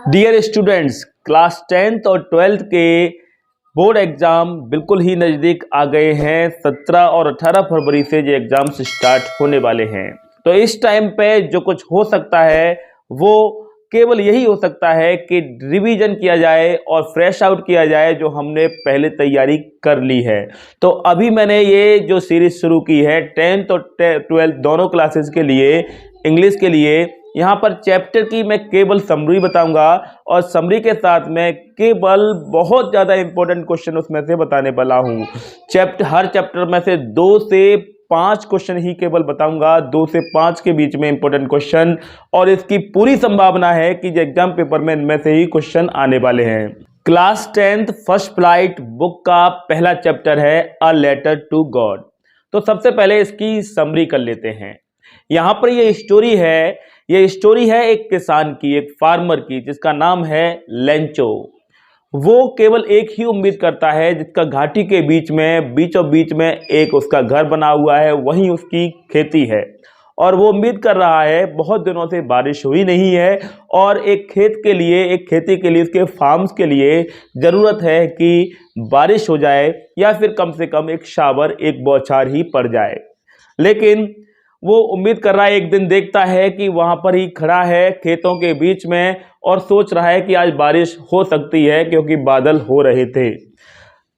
Dear students, class 10th और 12th के board exam बिल्कुल ही नज़दीक आ गए हैं। 17 और 18 फरवरी से ये एग्ज़ाम्स स्टार्ट होने वाले हैं। तो इस टाइम पे जो कुछ हो सकता है वो केवल यही हो सकता है कि रिवीजन किया जाए और फ्रेश आउट किया जाए जो हमने पहले तैयारी कर ली है। तो अभी मैंने ये जो सीरीज़ शुरू की है 10th और 12th दोनों क्लासेस के लिए, इंग्लिश के लिए, यहाँ पर चैप्टर की मैं केवल समरी बताऊंगा और समरी के साथ में केवल बहुत ज़्यादा इंपॉर्टेंट क्वेश्चन उसमें से बताने वाला हूँ। हर चैप्टर में से 2 से 5 क्वेश्चन ही केवल बताऊंगा, 2 से 5 के बीच में इंपॉर्टेंट क्वेश्चन, और इसकी पूरी संभावना है कि एग्जाम पेपर में इनमें से ही क्वेश्चन आने वाले हैं। Class 10th first flight book का पहला चैप्टर है अ लेटर टू गॉड। तो सबसे पहले इसकी समरी कर लेते हैं। यहाँ पर ये स्टोरी है एक किसान की, एक फार्मर की, जिसका नाम है लेंचो। वो केवल एक ही उम्मीद करता है, जिसका घाटी के बीचों बीच में एक उसका घर बना हुआ है, वहीं उसकी खेती है। और वो उम्मीद कर रहा है, बहुत दिनों से बारिश हुई नहीं है और एक खेती के लिए, उसके फार्म्स के लिए ज़रूरत है कि बारिश हो जाए या फिर कम से कम एक शावर, एक बौछार ही पड़ जाए। लेकिन वो उम्मीद कर रहा है, एक दिन देखता है कि वहां पर ही खड़ा है खेतों के बीच में और सोच रहा है कि आज बारिश हो सकती है, क्योंकि बादल हो रहे थे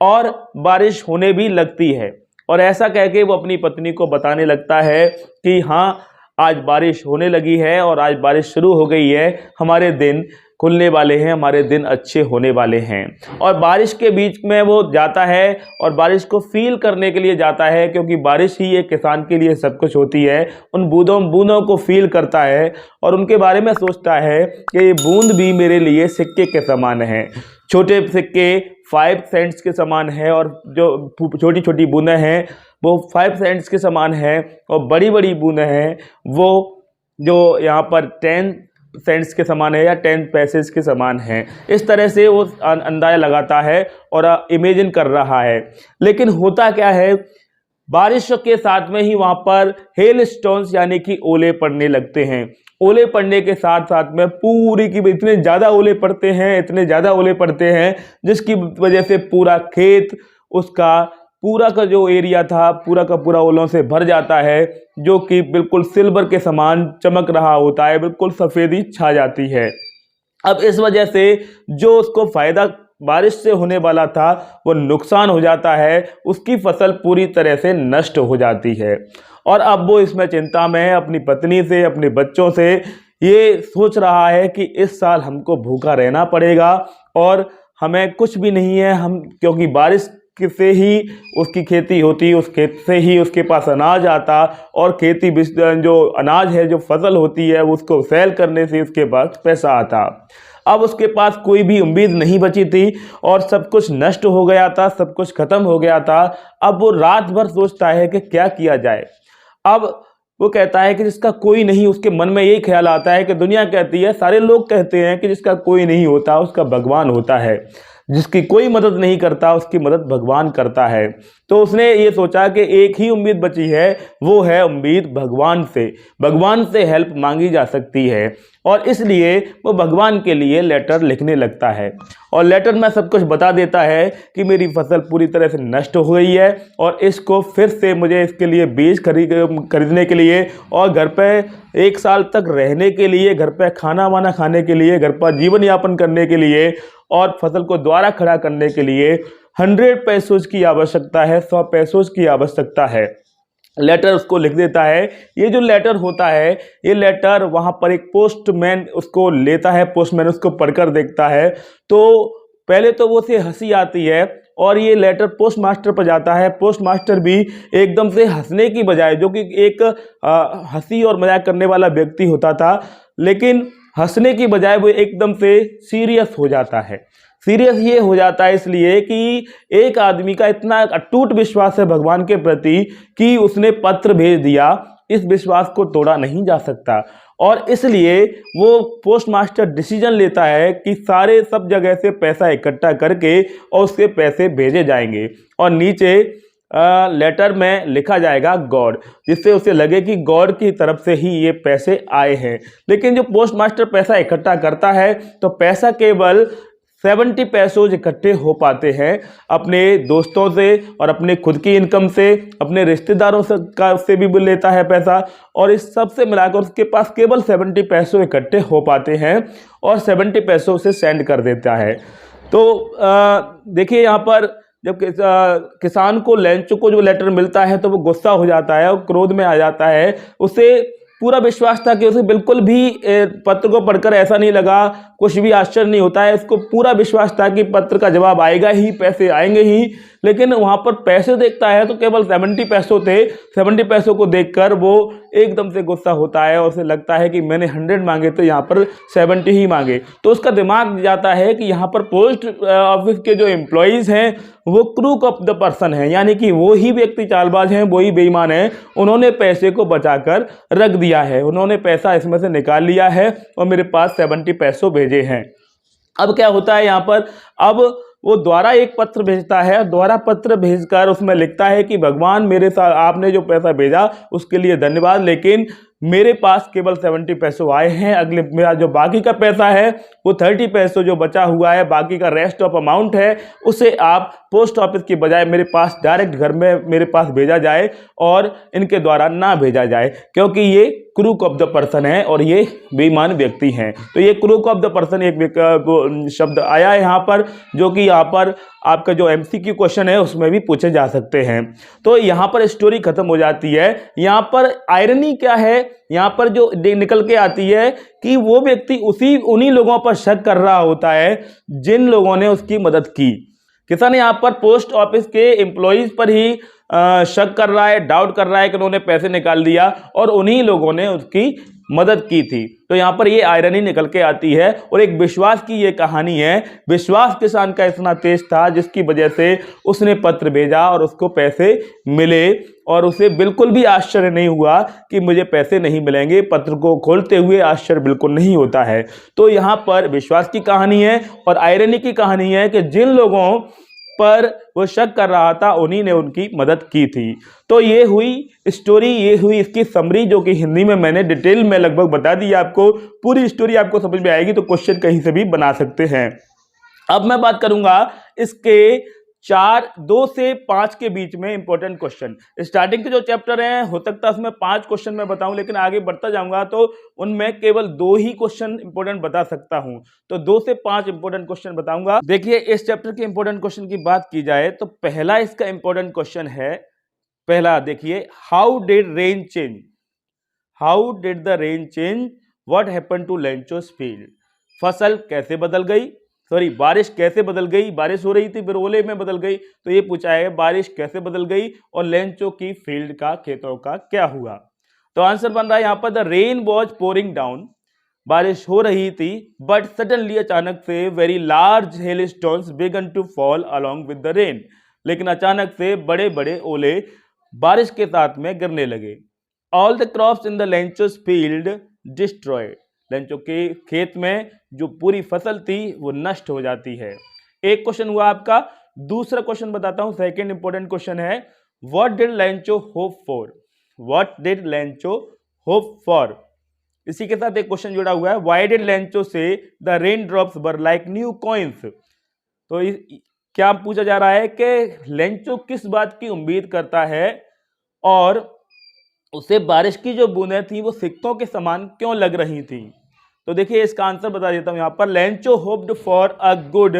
और बारिश होने भी लगती है। और ऐसा कह के वो अपनी पत्नी को बताने लगता है कि हाँ, आज बारिश होने लगी है और आज बारिश शुरू हो गई है, हमारे दिन खुलने वाले हैं, हमारे दिन अच्छे होने वाले हैं। और बारिश के बीच में वो जाता है और बारिश को फील करने के लिए जाता है, क्योंकि बारिश ही एक किसान के लिए सब कुछ होती है। उन बूंदों को फील करता है और उनके बारे में सोचता है कि ये बूंद भी मेरे लिए सिक्के के समान है। छोटे सिक्के 5 सेंट्स के समान है और जो छोटी छोटी बूंदें हैं वो 5 सेंट्स के समान है, और बड़ी बड़ी बूंदें हैं वो जो यहाँ पर 10 सेंट्स के समान है या 10 पैसे के समान है। इस तरह से वो अंदाजा लगाता है और इमेजिन कर रहा है। लेकिन होता क्या है, बारिश के साथ में ही वहां पर हेल स्टोन्स यानी कि ओले पड़ने लगते हैं। ओले पड़ने के साथ साथ में इतने ज़्यादा ओले पड़ते हैं जिसकी वजह से पूरा खेत, उसका पूरा का जो एरिया था, पूरा का पूरा ओलों से भर जाता है, जो कि बिल्कुल सिल्वर के समान चमक रहा होता है, बिल्कुल सफ़ेदी छा जाती है। अब इस वजह से जो उसको फ़ायदा बारिश से होने वाला था वो नुकसान हो जाता है, उसकी फसल पूरी तरह से नष्ट हो जाती है। और अब वो इसमें चिंता में है, अपनी पत्नी से, अपने बच्चों से ये सोच रहा है कि इस साल हमको भूखा रहना पड़ेगा और हमें कुछ भी नहीं है, क्योंकि बारिश से ही उसकी खेती होती, उस खेत से ही उसके पास अनाज आता, और खेती जो अनाज है, जो फसल होती है, उसको सेल करने से उसके पास पैसा आता। अब उसके पास कोई भी उम्मीद नहीं बची थी और सब कुछ नष्ट हो गया था, सब कुछ खत्म हो गया था। अब वो रात भर सोचता है कि क्या किया जाए। अब वो कहता है कि जिसका कोई नहीं, उसके मन में यही ख्याल आता है कि दुनिया कहती है, सारे लोग कहते हैं कि जिसका कोई नहीं होता उसका भगवान होता है, जिसकी कोई मदद नहीं करता उसकी मदद भगवान करता है। तो उसने ये सोचा कि एक ही उम्मीद बची है, वो है उम्मीद भगवान से। भगवान से हेल्प मांगी जा सकती है और इसलिए वो भगवान के लिए लेटर लिखने लगता है। और लेटर में सब कुछ बता देता है कि मेरी फसल पूरी तरह से नष्ट हो गई है और इसको फिर से मुझे इसके लिए बीज खरीदने के लिए और घर पे 1 साल तक रहने के लिए, घर पे खाना वाना खाने के लिए, घर पर जीवन यापन करने के लिए और फसल को दोबारा खड़ा करने के लिए 100 पैसों की आवश्यकता है, 100 पैसों की आवश्यकता है। लेटर उसको लिख देता है। ये जो लेटर होता है, ये लेटर वहाँ पर एक पोस्टमैन उसको लेता है, पोस्टमैन उसको पढ़कर देखता है। तो पहले तो वो से हंसी आती है और ये लेटर पोस्ट मास्टर पर जाता है। पोस्ट मास्टर भी एकदम से हंसने की बजाय, जो कि एक हंसी और मजाक करने वाला व्यक्ति होता था, लेकिन हंसने की बजाय वो एकदम से सीरियस हो जाता है। सीरियस ये हो जाता है इसलिए कि एक आदमी का इतना अटूट विश्वास है भगवान के प्रति कि उसने पत्र भेज दिया, इस विश्वास को तोड़ा नहीं जा सकता। और इसलिए वो पोस्ट मास्टर डिसीजन लेता है कि सब जगह से पैसा इकट्ठा करके और उसके पैसे भेजे जाएंगे। और नीचे लेटर में लिखा जाएगा गॉड, जिससे उसे लगे कि गॉड की तरफ से ही ये पैसे आए हैं। लेकिन जो पोस्ट मास्टर पैसा इकट्ठा करता है तो पैसा केवल 70 पैसों इकट्ठे हो पाते हैं अपने दोस्तों से और अपने खुद की इनकम से, अपने रिश्तेदारों से भी लेता है पैसा, और इस सब से मिलाकर उसके पास केवल 70 पैसों इकट्ठे हो पाते हैं और 70 पैसों से सेंड कर देता है। तो देखिए यहाँ पर जब किसान को लेंचो को जो लेटर मिलता है तो वो गुस्सा हो जाता है और क्रोध में आ जाता है। उसे पूरा विश्वास था कि उसे बिल्कुल भी पत्र को पढ़कर ऐसा नहीं लगा, कुछ भी आश्चर्य नहीं होता है। इसको पूरा विश्वास था कि पत्र का जवाब आएगा ही, पैसे आएंगे ही। लेकिन वहां पर पैसे देखता है तो केवल 70 पैसों थे। 70 पैसों को देखकर वो एकदम से गुस्सा होता है और उसे लगता है कि मैंने 100 मांगे तो यहाँ पर 70 ही मांगे। तो उसका दिमाग जाता है कि यहाँ पर पोस्ट ऑफिस के जो एम्प्लॉयज़ हैं वो क्रूक ऑफ द पर्सन है, यानी कि वो ही व्यक्ति चालबाज हैं, वो ही बेईमान है। उन्होंने पैसे को बचाकर रख दिया है, उन्होंने पैसा इसमें से निकाल लिया है और मेरे पास 70 पैसों भेजे हैं। अब क्या होता है यहाँ पर, अब वो दोबारा एक पत्र भेजता है, दोबारा पत्र भेजकर उसमें लिखता है कि भगवान मेरे साथ आपने जो पैसा भेजा उसके लिए धन्यवाद, लेकिन मेरे पास केवल 70 पैसों आए हैं। अगले मेरा जो बाकी का पैसा है वो 30 पैसों जो बचा हुआ है, बाकी का रेस्ट ऑफ अमाउंट है, उसे आप पोस्ट ऑफिस की बजाय मेरे पास डायरेक्ट घर में मेरे पास भेजा जाए और इनके द्वारा ना भेजा जाए, क्योंकि ये क्रूक ऑफ द पर्सन है और ये बेईमान व्यक्ति हैं। तो ये क्रूक ऑफ द पर्सन एक शब्द आया है यहाँ पर, जो कि यहाँ पर आपका जो एमसीक्यू क्वेश्चन है उसमें भी पूछे जा सकते हैं। तो यहाँ पर स्टोरी खत्म हो जाती है। यहाँ पर आयरनी क्या है, यहाँ पर जो निकल के आती है कि वो व्यक्ति उन्हीं लोगों पर शक कर रहा होता है जिन लोगों ने उसकी मदद की। किसान यहाँ पर पोस्ट ऑफिस के एम्प्लॉयज पर ही शक कर रहा है, डाउट कर रहा है कि उन्होंने पैसे निकाल दिया और उन्हीं लोगों ने उसकी मदद की थी। तो यहाँ पर ये आयरनी निकल के आती है और एक विश्वास की ये कहानी है। विश्वास किसान का इतना तेज था जिसकी वजह से उसने पत्र भेजा और उसको पैसे मिले और उसे बिल्कुल भी आश्चर्य नहीं हुआ कि मुझे पैसे नहीं मिलेंगे। पत्र को खोलते हुए आश्चर्य बिल्कुल नहीं होता है। तो यहाँ पर विश्वास की कहानी है और आयरनी की कहानी है कि जिन लोगों पर वो शक कर रहा था उन्हीं ने उनकी मदद की थी। तो ये हुई स्टोरी, ये हुई इसकी समरी, जो कि हिंदी में मैंने डिटेल में लगभग बता दी। आपको पूरी स्टोरी आपको समझ में आएगी तो क्वेश्चन कहीं से भी बना सकते हैं। अब मैं बात करूंगा इसके 2 से 5 के बीच में इंपॉर्टेंट क्वेश्चन। स्टार्टिंग के जो चैप्टर हैं हो सकता है उसमें 5 क्वेश्चन मैं बताऊं, लेकिन आगे बढ़ता जाऊंगा तो उनमें केवल 2 ही क्वेश्चन इंपॉर्टेंट बता सकता हूं। तो 2 से 5 इंपॉर्टेंट क्वेश्चन बताऊंगा। देखिए इस चैप्टर के इंपॉर्टेंट क्वेश्चन की बात की जाए तो पहला इसका इंपॉर्टेंट क्वेश्चन है, पहला देखिए, how did rain change, how did the rain change, what happened to Lencho's field. फसल कैसे बदल गई, सॉरी बारिश कैसे बदल गई, बारिश हो रही थी फिर ओले में बदल गई, तो ये पूछा है बारिश कैसे बदल गई और लेंचो की फील्ड का, खेतों का क्या हुआ। तो आंसर बन रहा है यहाँ पर the rain was pouring down, बारिश हो रही थी, बट सडनली अचानक से very large hail stones began to fall along with the rain, लेकिन अचानक से बड़े बड़े ओले बारिश के साथ में गिरने लगे। All the crops in the Lencho's field destroyed, Lencho के खेत में जो पूरी फसल थी वो नष्ट हो जाती है। एक क्वेश्चन हुआ आपका। दूसरा क्वेश्चन बताता हूं, सेकंड इंपॉर्टेंट क्वेश्चन है, what did Lencho hope for, what did Lencho hope for. इसी के साथ एक क्वेश्चन जुड़ा हुआ है, व्हाई डिड लेंचो से the rain drops were like new coins. तो क्या पूछा जा रहा है कि लेंचो किस बात की उम्मीद करता है और उसे बारिश की जो बूंदें थी वो सिक्कों के समान क्यों लग रही थी। तो देखिए इसका आंसर बता देता हूं यहाँ पर, Lencho hoped for a good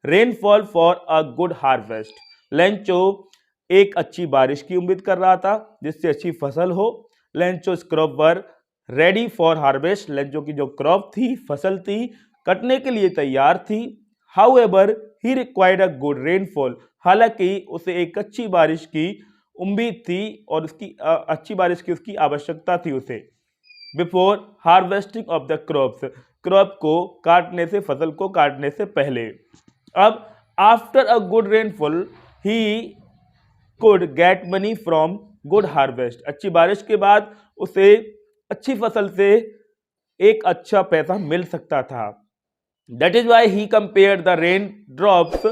rainfall for a good harvest. Lencho एक अच्छी बारिश की उम्मीद कर रहा था जिससे अच्छी फसल हो। Lencho's crop were ready for harvest, Lencho की जो क्रॉप थी, फसल थी, कटने के लिए तैयार थी। However he required a good rainfall, हालांकि उसे एक अच्छी बारिश की उम्मीद थी और उसकी अच्छी बारिश की उसकी आवश्यकता थी उसे। Before harvesting of the crops, crop को काटने से, फसल को काटने से पहले। अब after a good rainfall he could get money from good harvest, अच्छी बारिश के बाद उसे अच्छी फसल से एक अच्छा पैसा मिल सकता था। That is why he compared the rain drops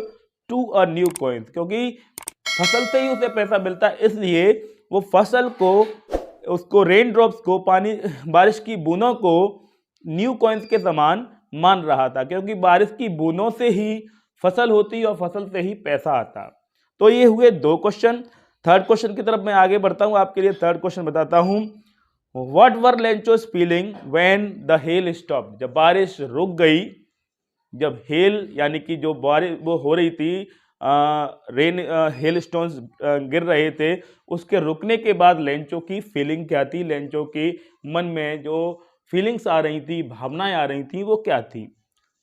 to a new coin, क्योंकि फसल से ही उसे पैसा मिलता है, इसलिए वो फसल को, उसको रेन ड्रॉप्स को, पानी बारिश की बूंदों को न्यू कॉइन्स के समान मान रहा था, क्योंकि बारिश की बूंदों से ही फसल होती और फसल से ही पैसा आता। तो ये हुए 2 क्वेश्चन। थर्ड क्वेश्चन की तरफ मैं आगे बढ़ता हूं, आपके लिए थर्ड क्वेश्चन बताता हूं। What were Lencho's feeling when the hail stop, जब बारिश रुक गई, जब हेल यानी कि जो बारिश वो हो रही थी, रेन हेल स्टोन्स गिर रहे थे, उसके रुकने के बाद लेंचो की फीलिंग क्या थी, लेंचो के मन में जो फीलिंग्स आ रही थी, भावनाएं आ रही थी, वो क्या थी।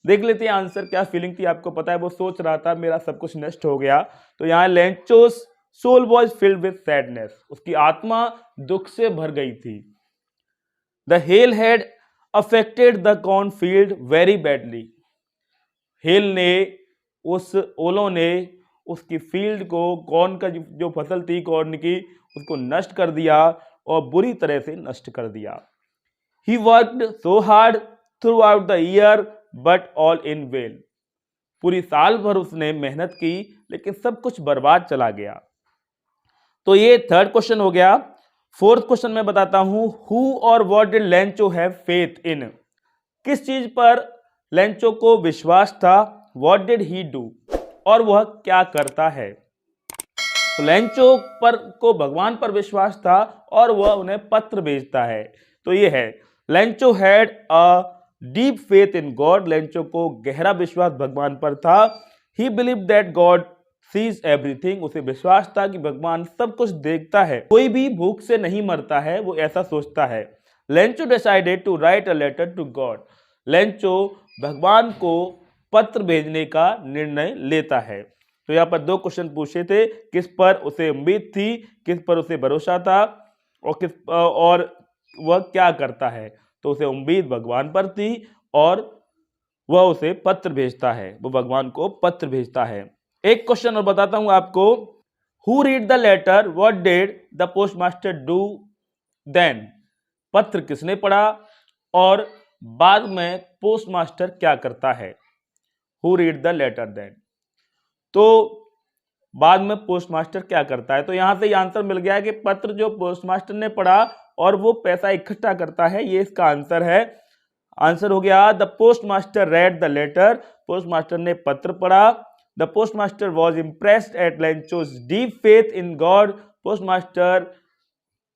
देख लेते हैं आंसर, क्या फीलिंग थी। आपको पता है वो सोच रहा था मेरा सब कुछ नष्ट हो गया। तो यहाँ Lencho's soul was filled with sadness, उसकी आत्मा दुख से भर गई थी। The hail had affected the corn field very badly, hail ने, उस ओलों ने उसकी फील्ड को, कॉर्न का जो फसल थी कॉर्न की, उसको नष्ट कर दिया और बुरी तरह से नष्ट कर दिया। He worked so hard throughout the year but all in vain, पूरी साल भर उसने मेहनत की लेकिन सब कुछ बर्बाद चला गया। तो ये थर्ड क्वेश्चन हो गया। फोर्थ क्वेश्चन मैं बताता हूं, हु और what did Lencho have faith in, किस चीज पर लेंचो को विश्वास था, व्हाट डिड ही डू, और वह क्या करता है। तो लेंचो पर को भगवान पर विश्वास था और वह उन्हें पत्र भेजता है। तो ये है, Lencho had a deep faith in God, Lencho को गहरा विश्वास भगवान पर था। ही believe that God sees everything, उसे विश्वास था कि भगवान सब कुछ देखता है, कोई भी भूख से नहीं मरता है, वो ऐसा सोचता है। Lencho decided to write a letter to God, Lencho भगवान को पत्र भेजने का निर्णय लेता है। तो यहाँ पर 2 क्वेश्चन पूछे थे, किस पर उसे उम्मीद थी, किस पर उसे भरोसा था, और वह क्या करता है। तो उसे उम्मीद भगवान पर थी और वह उसे पत्र भेजता है, वो भगवान को पत्र भेजता है। एक क्वेश्चन और बताता हूं आपको, who read the letter, what did the postmaster do then, पत्र किसने पढ़ा और बाद में पोस्टमास्टर क्या करता है। Who read the letter then, तो बाद में पोस्टमास्टर क्या करता है। तो यहां से आंसर मिल गया कि पत्र जो पोस्टमास्टर ने पढ़ा और वो पैसा इकट्ठा करता है, ये इसका आंसर है। आंसर हो गया, the postmaster read the letter, postmaster ने पत्र पढ़ा। The postmaster was impressed at Lencho's deep faith in God, postmaster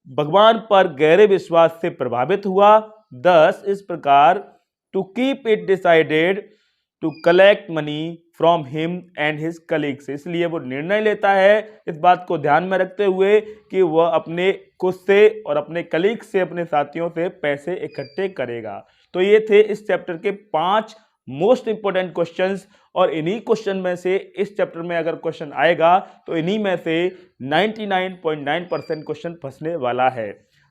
भगवान पर गहरे विश्वास से प्रभावित हुआ। 10 इस प्रकार, to keep it decided to collect money from him and his colleagues, इसलिए वो निर्णय लेता है इस बात को ध्यान में रखते हुए कि वह अपने खुद से और अपने कलीग से, अपने साथियों से पैसे इकट्ठे करेगा। तो ये थे इस चैप्टर के 5 मोस्ट इंपोर्टेंट क्वेश्चंस, और इन्हीं क्वेश्चन में से, इस चैप्टर में अगर क्वेश्चन आएगा तो इन्हीं में से 99.9% क्वेश्चन फंसने वाला है।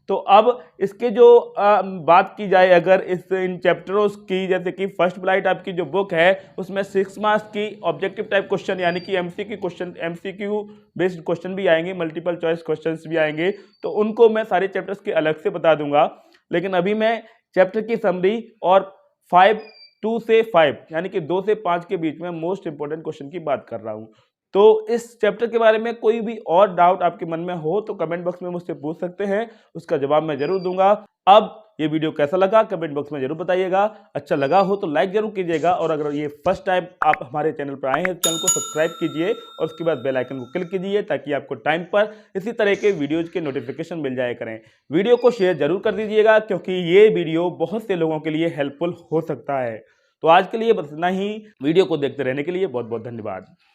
तो अब इसके जो बात की जाए अगर इन चैप्टरों की, जैसे कि फर्स्ट ब्लाइट आपकी जो बुक है उसमें 6 मार्क्स की ऑब्जेक्टिव टाइप क्वेश्चन यानी कि एमसीक्यू बेस्ड क्वेश्चन भी आएंगे, मल्टीपल चॉइस क्वेश्चंस भी आएंगे, तो उनको मैं सारे चैप्टर्स के अलग से बता दूंगा। लेकिन अभी मैं चैप्टर की समरी और 2 से 5 यानी कि 2 से 5 के बीच में मोस्ट इंपोर्टेंट क्वेश्चन की बात कर रहा हूं। तो इस चैप्टर के बारे में कोई भी और डाउट आपके मन में हो तो कमेंट बॉक्स में मुझसे पूछ सकते हैं, उसका जवाब मैं जरूर दूंगा। अब ये वीडियो कैसा लगा कमेंट बॉक्स में जरूर बताइएगा, अच्छा लगा हो तो लाइक जरूर कीजिएगा, और अगर ये फर्स्ट टाइम आप हमारे चैनल पर आए हैं तो चैनल को सब्सक्राइब कीजिए और उसके बाद बेल आइकन को क्लिक कीजिए ताकि आपको टाइम पर इसी तरह के वीडियोज के नोटिफिकेशन मिल जाया करें। वीडियो को शेयर जरूर कर दीजिएगा क्योंकि ये वीडियो बहुत से लोगों के लिए हेल्पफुल हो सकता है। तो आज के लिए बस इतना ही, वीडियो को देखते रहने के लिए बहुत बहुत धन्यवाद।